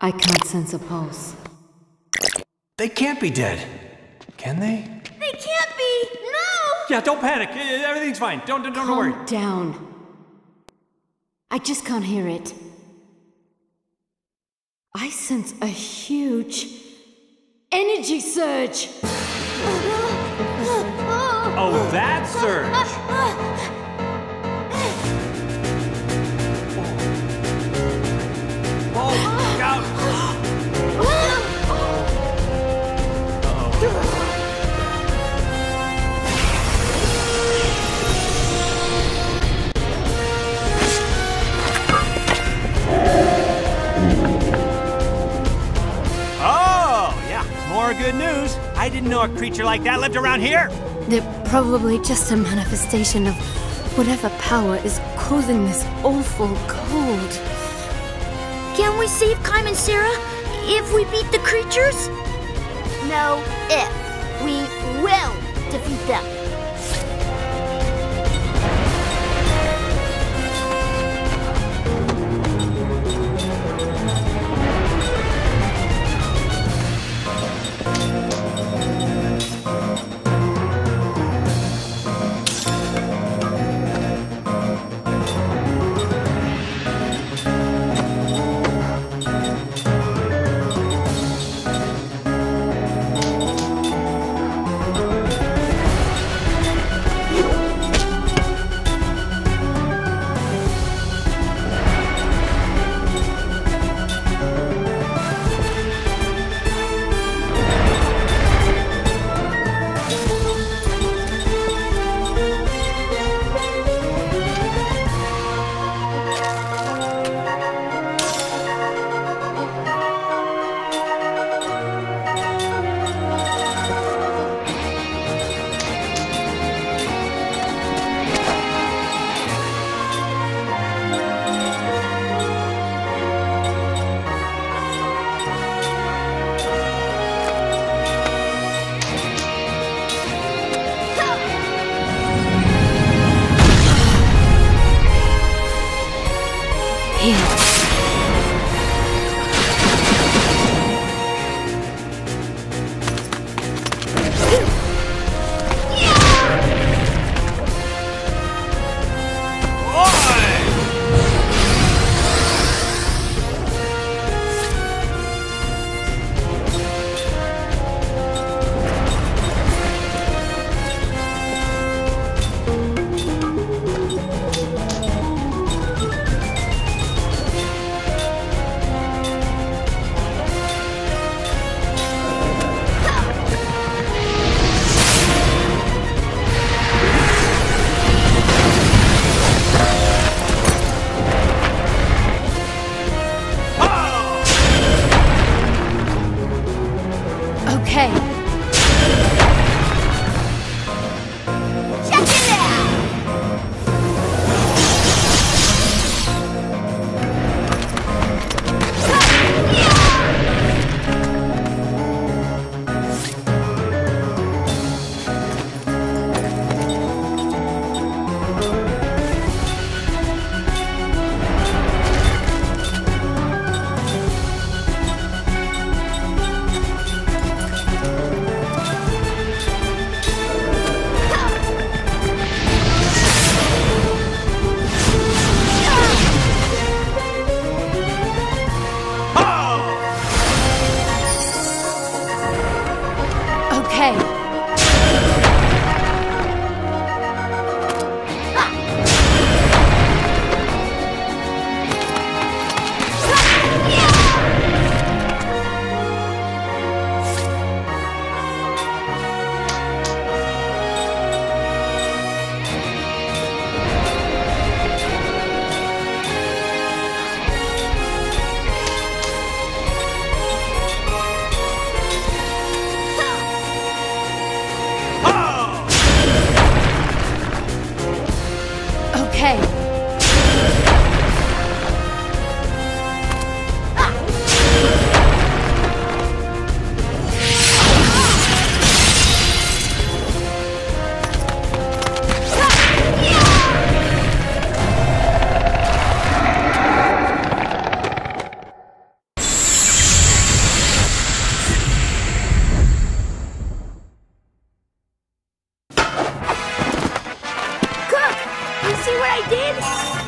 I can't sense a pulse. They can't be dead. Can they? They can't be! No! Yeah, don't panic. Everything's fine. Don't worry. Calm down. I just can't hear it. I sense a huge energy surge. Oh, that surge! Oh, out! Oh, yeah, more good news. I didn't know a creature like that lived around here. They're probably just a manifestation of whatever power is causing this awful cold. Can we save Kaim and Sarah if we beat the creatures? No, if. We will defeat them. You see what I did?